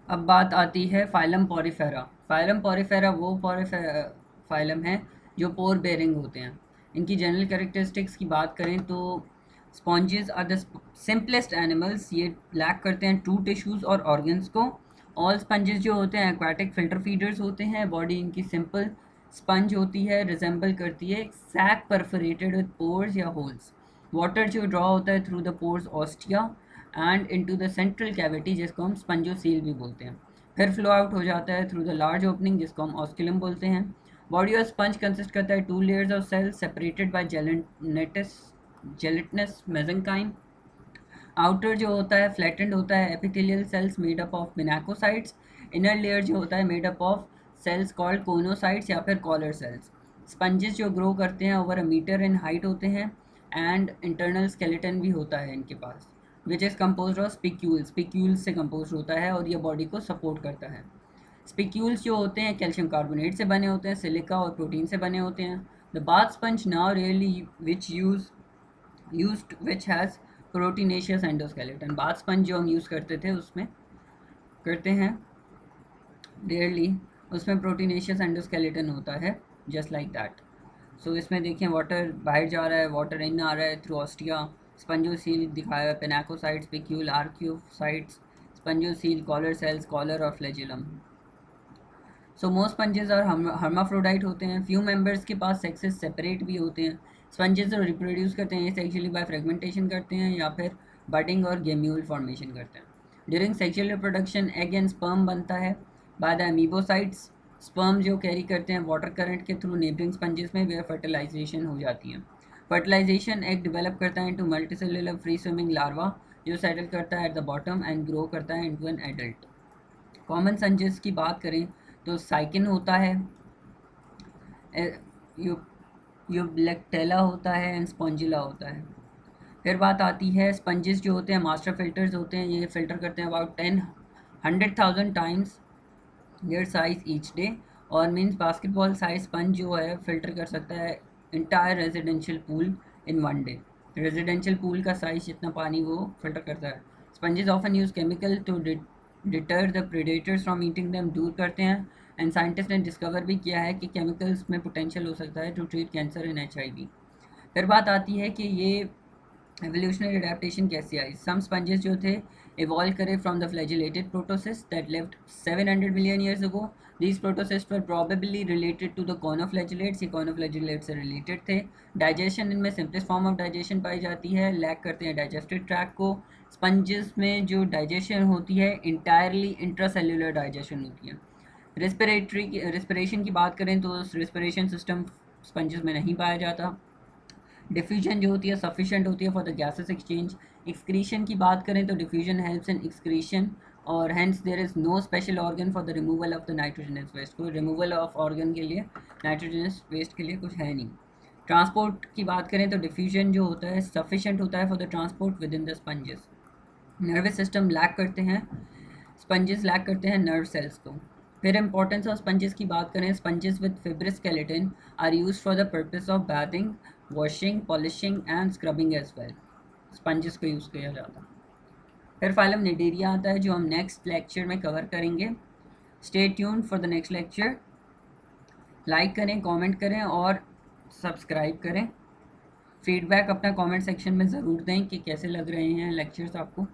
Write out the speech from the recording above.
अब बात आती है फाइलम पॉरीफेरा। फाइलम पॉरीफेरा वो फाइलम है जो पोर बेरिंग होते हैं। इनकी जनरल कैरेक्टरिस्टिक्स की बात करें तो sponges are the simplest animals. ये लैक करते हैं ट्रू टिश्यूज और ऑर्गन्स को। ऑल स्पंजेस जो होते हैं एक्वाटिक फिल्टर फीडर्स होते हैं। बॉडी इनकी सिंपल स्पंज होती है, रिजेंबल करती है सैक परफोरेटेड विद पोर्स या होल्स। वाटर जो ड्रॉ होता है through the pores ostia and into the central cavity, जिसको हम स्पंजोसील भी बोलते हैं। फिर फ्लो आउट हो जाता है थ्रू द लार्ज ओपनिंग, जिसको हम ऑस्किलम बोलते हैं। बॉडी ऑफ स्पंज कंसिस्ट करता है two layers of cells separated by gelatinous mesenchyme. Outer जो होता है फ्लैटेंड होता है epithelial cells made up of pinacocytes. Inner layer जो होता है made up of cells called choanocytes या फिर कॉलर सेल्स। स्पंजेस जो ग्रो करते हैं over a metre in height होते हैं एंड इंटरनल स्केलेटन भी होता है इनके पास, which is compose of spicules. Spicules से कम्पोज होता है और ये बॉडी को सपोर्ट करता है। स्पिक्यूल्स जो होते हैं कैल्शियम कार्बोनेट से बने होते हैं, सिलिका और प्रोटीन से बने होते हैं। The bath sponge now really which which has proteinaceous endoskeleton. Bath sponge जो हम यूज़ करते थे उसमें करते हैं रेयरली, उसमें प्रोटीनेशियस एंडोस्केलेटन होता है जस्ट लाइक दैट। सो इसमें देखें वाटर बाहर जा रहा है, वाटर इन आ रहा है थ्रू ऑस्टिया। स्पंजोसील दिखाया है, पेनाकोसाइट्स, पिक्यूल, आर्क्योसाइट्स, स्पंजोसील, कॉलर सेल्स, कॉलर और फ्लैजिलम। सो मोस्ट स्पंजेस और हर्माफ्रोडाइट होते हैं। फ्यू मेंबर्स के पास सेक्सेस सेपरेट भी होते हैं। स्पंजेस जो रिप्रोड्यूस करते हैं ये सेक्सुअली बाय फ्रेगमेंटेशन करते हैं या फिर बडिंग और गेम्यूल फॉर्मेशन करते हैं। During sexual reproduction egg and sperm बनता है बाय द अमीबोसाइट्स। स्पर्म जो कैरी करते हैं वाटर करंट के थ्रू नेबरिंग स्पंजेस में, वे फर्टिलाइजेशन हो जाती है। फर्टिलाइजेशन एग डेवलप करता है into multicellular free swimming larva जो सेटल करता है at the bottom and grow करता है into an adult. Common sponges की बात करें तो साइकिन होता है, यूब्लेक्टेला होता है एंड स्पॉन्जिला होता है। फिर बात आती है स्पंजेस जो होते हैं मास्टर फिल्टर्स होते हैं। ये फिल्टर करते हैं about 100,000 times their size each day, और मीन्स बास्केटबॉल साइज स्पंज जो है फिल्टर कर सकता है entire residential pool in one day. Residential pool का साइज जितना पानी वो फिल्टर करता है। Sponges often use chemical to deter the predators from eating them, दूर करते हैं। एंड साइंटिस्ट ने डिस्कवर भी किया है कि केमिकल्स में पोटेंशियल हो सकता है to treat cancer in HIV। फिर बात आती है कि ये एवोल्यूशनरी अडेप्टेशन कैसे आई। सम स्पंजेस जो थे इवॉल्व करे from the flagellated protoctist that lived 700 million years ago. These protoctist were probably related to the choanoflagellates. ये कॉर्नोफ्लैजिलेट से रिलेटेड थे। डाइजेशन इनमें सिंपलेस्ट फॉर्म ऑफ डाइजेशन पाई जाती है, लैक करते हैं डाइजेस्टिव ट्रैक को। स्पंजेस में जो डाइजेशन होती है इंटायरली इंट्रासेल्युलर डाइजेशन होती है। रेस्पिरेशन की बात करें तो रेस्पिरेशन सिस्टम स्पंजेस में नहीं पाया जाता। डिफ्यूजन जो होती है सफिशेंट होती है for the gases exchange. Excretion की बात करें तो डिफ्यूजन हेल्प्स इन एक्सक्रीशन और hence there is no special organ for the removal of the nitrogenous waste. कोई रिमूवल ऑफ ऑर्गन के लिए नाइट्रोजनस वेस्ट के लिए कुछ है नहीं। ट्रांसपोर्ट की बात करें तो डिफ्यूजन जो होता है सफिशेंट होता है for the transport within the sponges. Nervous system lack करते हैं, स्पंजेस लैक करते हैं नर्व सेल्स को। फिर इंपॉर्टेंस ऑफ स्पंजेस की बात करें, sponges with fibrous skeleton are used for the purpose of bathing, washing, polishing and scrubbing as well. Sponges को यूज़ किया जाता है। फिर फाइलम निडेरिया आता है जो हम नेक्स्ट लेक्चर में कवर करेंगे। Stay tuned for the next lecture. Like करें, कमेंट करें और सब्सक्राइब करें। फीडबैक अपना कमेंट सेक्शन में ज़रूर दें कि कैसे लग रहे हैं लेक्चर्स आपको।